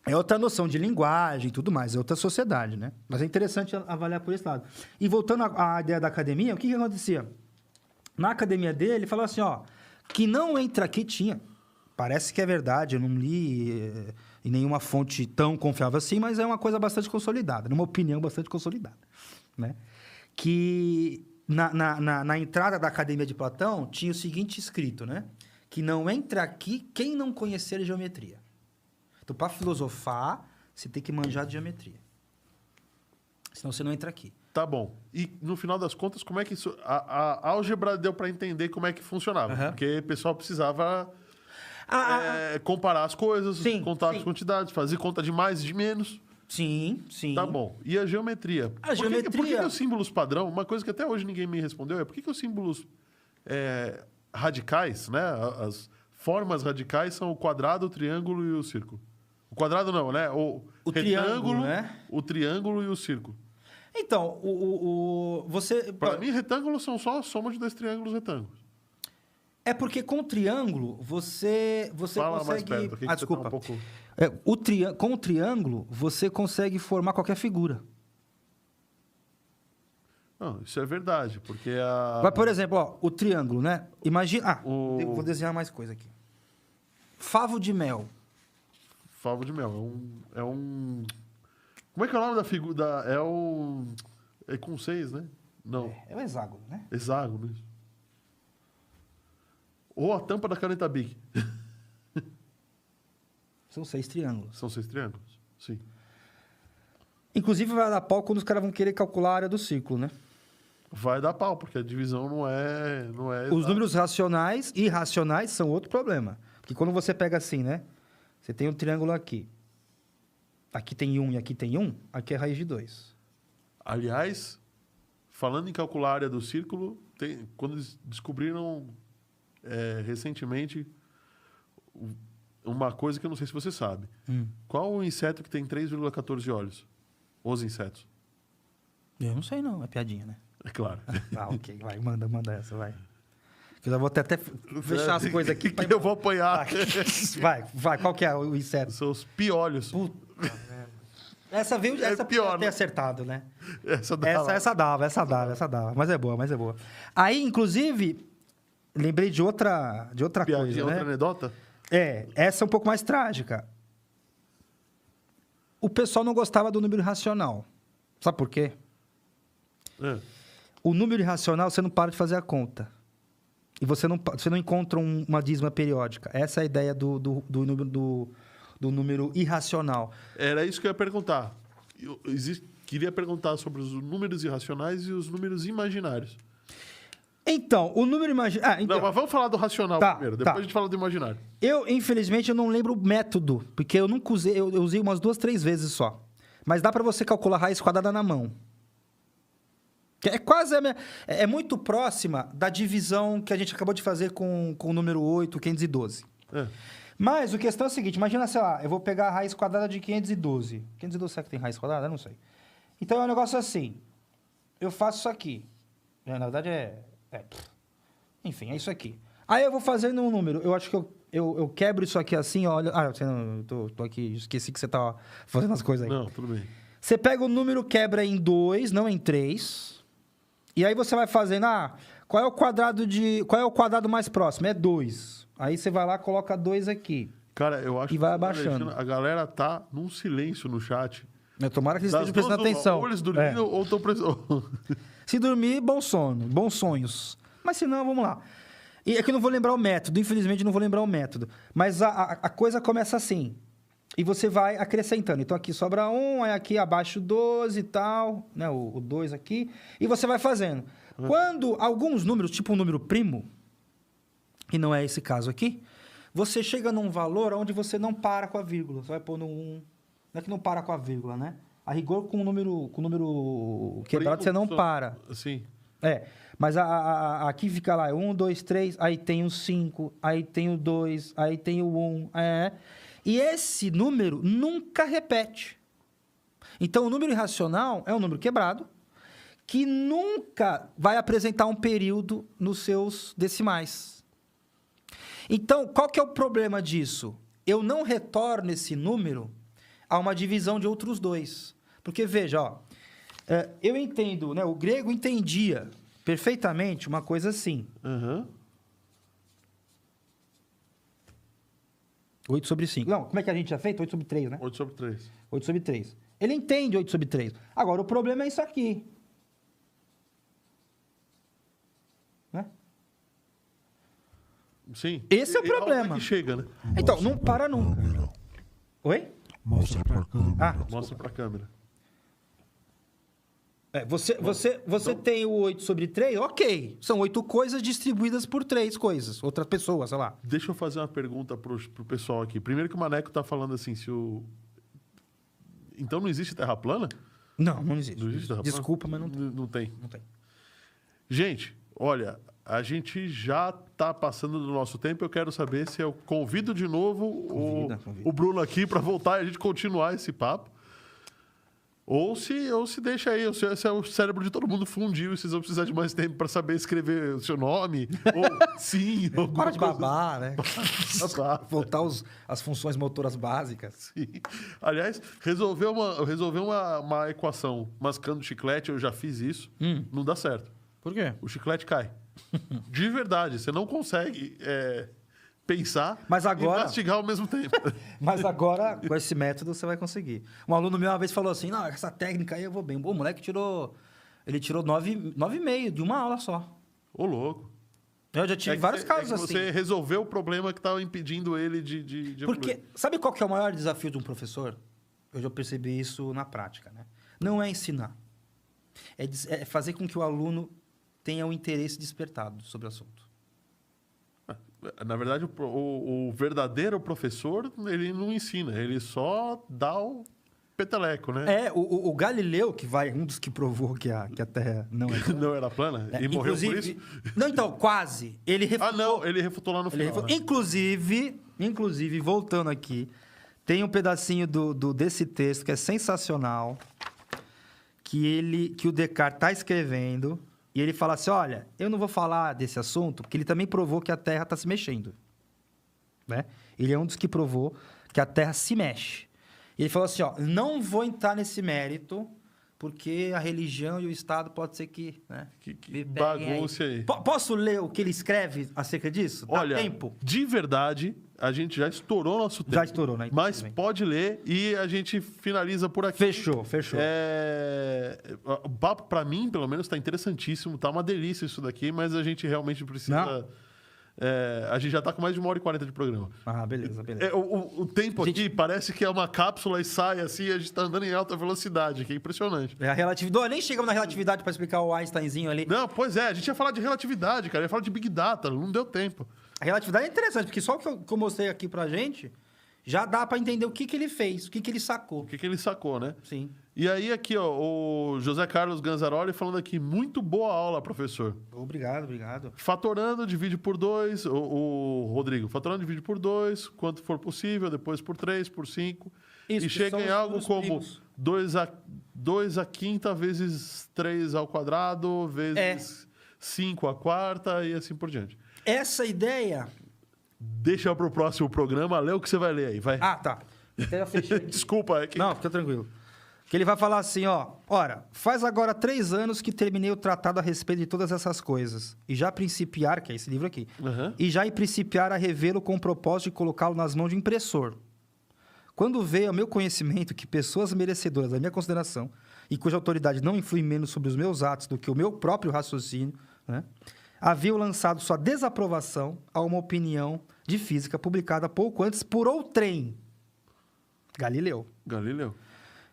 É outra noção de linguagem e tudo mais, é outra sociedade, né? Mas é interessante avaliar por esse lado. E voltando à ideia da academia, o que acontecia? Na academia dele, ele falou assim, ó, que não entra aqui tinha. Parece que é verdade, eu não li em nenhuma fonte tão confiável assim, mas é uma coisa bastante consolidada, numa opinião bastante consolidada, né? Que na entrada da Academia de Platão tinha o seguinte escrito, né? Que não entra aqui quem não conhecer geometria. Então, para filosofar, você tem que manjar de geometria. Senão você não entra aqui. Tá bom. E, no final das contas, como é que isso... A álgebra deu para entender como é que funcionava. Uhum. Porque o pessoal precisava comparar as coisas, Sim, contar sim. as quantidades, fazer conta de mais e de menos. Sim, sim. Tá bom. E a geometria? A geometria... Por que os símbolos padrão... Uma coisa que até hoje ninguém me respondeu é por que os símbolos radicais, né? As formas radicais são o quadrado, o triângulo e o círculo. O quadrado não, né? O triângulo, né? O triângulo e o círculo. Então, você... Para mim, retângulos são só a soma de dois triângulos retângulos. É porque com o triângulo, você Fala consegue... mais perto, aqui que desculpa. você tá um pouco... Com o triângulo, você consegue formar qualquer figura. Não, isso é verdade, porque a... Mas, por exemplo, ó, o triângulo, né? Imagina... Vou desenhar mais coisa aqui. Favo de mel. Favo de mel. É um... Como é que é o nome da figura? É o... É com 6, né? Não. É o hexágono, né? Hexágono, isso. Ou a tampa da caneta Bic. São 6 triângulos. São 6 triângulos, sim. Inclusive, vai dar pau quando os caras vão querer calcular a área do círculo, né? Vai dar pau, porque a divisão não é Os números racionais e irracionais são outro problema. Porque quando você pega assim, né? Você tem um triângulo aqui. Aqui tem 1 e aqui tem 1. Aqui é raiz de 2. Aliás, falando em calcular a área do círculo, quando eles descobriram recentemente uma coisa que eu não sei se você sabe. Qual o inseto que tem 3,14 olhos? Os insetos. Eu não sei não, é piadinha, né? É claro. Ok, vai, manda essa, vai. Eu já vou até fechar as coisas aqui. Que eu vou apanhar. Vai, qual que é o inseto? São os piolhos. Puta merda. Essa veio, essa pior, ter né? acertado, né? Essa dava. Mas é boa. Aí, inclusive, lembrei de outra Piadinha, coisa, outra né? anedota? Essa é um pouco mais trágica. O pessoal não gostava do número irracional. Sabe por quê? O número irracional, você não para de fazer a conta. E você não encontra uma dízima periódica. Essa é a ideia do número irracional. Era isso que eu ia perguntar. Queria perguntar sobre os números irracionais e os números imaginários. Então, o número imaginário... Não, mas vamos falar do racional primeiro. Depois a gente fala do imaginário. Infelizmente, eu não lembro o método. Porque eu nunca usei... Eu usei umas 2, 3 vezes só. Mas dá para você calcular a raiz quadrada na mão. É quase... É muito próxima da divisão que a gente acabou de fazer com o número 8, 512. Mas a questão é a seguinte. Imagina, sei lá, eu vou pegar a raiz quadrada de 512. 512, será que tem raiz quadrada? Eu não sei. Então, é um negócio assim. Eu faço isso aqui. Na verdade, enfim, é isso aqui. Aí eu vou fazendo um número. Eu acho que eu quebro isso aqui assim, olha... eu tô aqui, esqueci que você tá fazendo as coisas aí. Não, tudo bem. Você pega o número, quebra em 2, não em 3. E aí você vai fazendo, qual é o quadrado mais próximo? É 2. Aí você vai lá, coloca 2 aqui. Cara, eu acho e vai abaixando. A galera tá num silêncio no chat. Tomara que eles estejam prestando atenção. Ou eles dormindo ou estão prestando... Se dormir, bom sono, bons sonhos. Mas se não, vamos lá. E é que eu não vou lembrar o método, infelizmente não vou lembrar o método. Mas a coisa começa assim. E você vai acrescentando. Então, aqui sobra 1, aí aqui abaixo 12 e tal, né? O 2 aqui. E você vai fazendo. Quando alguns números, tipo um número primo, que não é esse caso aqui, você chega num valor onde você não para com a vírgula. Você vai pôr no 1. Não é que não para com a vírgula, né? A rigor, com o número quebrado, você não para. Sim. Mas aqui fica lá, 1, 2, 3, aí tem o 5, aí tem o 2, aí tem o 1, E esse número nunca repete. Então, o número irracional é um número quebrado que nunca vai apresentar um período nos seus decimais. Então, qual que é o problema disso? Eu não retorno esse número há uma divisão de outros dois. Porque, veja, ó, eu entendo, né? O grego entendia perfeitamente uma coisa assim. Aham. 8 sobre 5. Não, como é que a gente já fez? 8 sobre 3, né? 8 sobre 3. 8 sobre 3. Ele entende 8 sobre 3. Agora, o problema é isso aqui. Né? Sim. Esse é o E aonde problema. que chega, né? Então, não para nunca. Oi? Mostra pra câmera. Ah, Mostra pra câmera. você tem o 8 sobre 3, ok. São 8 coisas distribuídas por 3 coisas. Outras pessoas, sei lá. Deixa eu fazer uma pergunta pro pessoal aqui. Primeiro que o Maneco tá falando assim, se o... Então não existe terra plana? Não, não existe. Não existe terra plana? Desculpa, mas não tem. Não tem. Não tem. Gente, olha, a gente já tá passando do nosso tempo. Eu quero saber se eu convido de novo Convida. o Bruno aqui para voltar e a gente continuar esse papo. Ou se deixa aí, se o cérebro de todo mundo fundiu e vocês vão precisar de mais tempo para saber escrever o seu nome, ou sim, ou Para de babar, né? babar. Voltar as funções motoras básicas. Sim. Aliás, resolver uma equação mascando chiclete, eu já fiz isso, não dá certo. Por quê? O chiclete cai. De verdade, você não consegue pensar Mas agora- e mastigar ao mesmo tempo. Mas agora, com esse método, você vai conseguir. Um aluno meu uma vez falou assim, não, essa técnica aí eu vou bem. O moleque tirou 9,5 de uma aula só. Ô, louco. Eu já tive vários casos assim. Você resolveu o problema que estava impedindo ele de Porque, evoluir. sabe qual que é o maior desafio de um professor? Eu já percebi isso na prática, né? Não é ensinar. É fazer com que o aluno tenha um interesse despertado sobre o assunto. Na verdade, o verdadeiro professor, ele não ensina, ele só dá o peteleco, né? O Galileu, que vai, um dos que provou que a Terra não é plana. Não era plana? E morreu por isso? Não, então, quase. Ele refutou. Ah, não, ele refutou lá no Ele final. refutou. né? Inclusive, voltando aqui, tem um pedacinho desse texto que é sensacional, que o Descartes está escrevendo, e ele fala assim, olha, eu não vou falar desse assunto, porque ele também provou que a Terra está se mexendo. Né? Ele é um dos que provou que a Terra se mexe. Ele falou assim, ó, não vou entrar nesse mérito, porque a religião e o Estado pode ser que... Né, Que me peguem bagunça aí. Posso ler o que ele escreve acerca disso? Dá Olha, tempo? de verdade, a gente já estourou nosso tempo. Já estourou, né? Mas Tudo bem. pode ler e a gente finaliza por aqui. Fechou. O papo, pra mim, pelo menos, tá interessantíssimo. Tá uma delícia isso daqui, mas a gente realmente precisa... Não. A gente já tá com mais de 1h40 de programa. Ah, beleza. O tempo Gente- aqui parece que é uma cápsula e sai assim, a gente tá andando em alta velocidade, que é impressionante. É a relatividade. Nem chegamos na relatividade para explicar o Einsteinzinho ali. Não, pois é, a gente ia falar de relatividade, cara, ia falar de Big Data, não deu tempo. A relatividade é interessante, porque só o que eu mostrei aqui pra gente já dá para entender o que ele fez, o que ele sacou. O que ele sacou, né? Sim. E aí aqui, ó, o José Carlos Ganzaroli falando aqui, muito boa aula, professor. Obrigado. Fatorando, divide por 2, o Rodrigo, fatorando, divide por 2, quanto for possível, depois por 3, por 5, Isso, e que chega são em os algo números como primos. 2 a quinta vezes 3 ao quadrado, vezes 5 à quarta e assim por diante. Essa ideia... Deixa pro próximo programa, lê o que você vai ler aí, vai. Ah, tá. Até já fechei aqui. Desculpa, é que... Não, fica tranquilo. Que ele vai falar assim, ó. Ora, faz agora 3 anos que terminei o tratado a respeito de todas essas coisas. E já principiar, que é esse livro aqui, Aham. e já principiar a revê-lo com o propósito de colocá-lo nas mãos de um impressor. Quando veio ao meu conhecimento que pessoas merecedoras da minha consideração e cuja autoridade não influi menos sobre os meus atos do que o meu próprio raciocínio, né, haviam lançado sua desaprovação a uma opinião de física publicada pouco antes por outrem, Galileu, Galileu.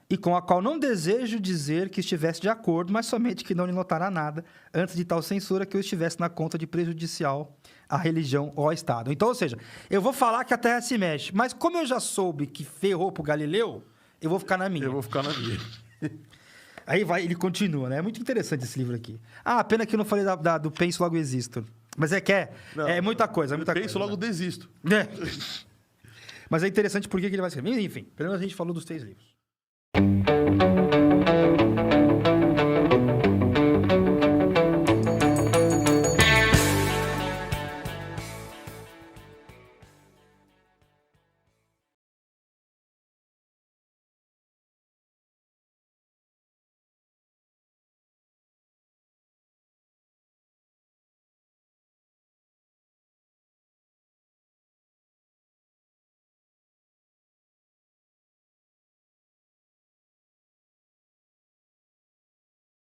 e com a qual não desejo dizer que estivesse de acordo, mas somente que não lhe notará nada antes de tal censura que eu estivesse na conta de prejudicial à religião ou ao Estado. Então, ou seja, eu vou falar que a Terra se mexe, mas como eu já soube que ferrou pro Galileu, eu vou ficar na minha. Eu vou ficar na minha. Aí ele continua, né? É muito interessante esse livro aqui. Ah, pena que eu não falei do Penso Logo Existo. Mas Não, é muita coisa, Penso, logo né? desisto. É. Mas é interessante porque que ele vai escrever. Enfim, pelo menos a gente falou dos 3 livros.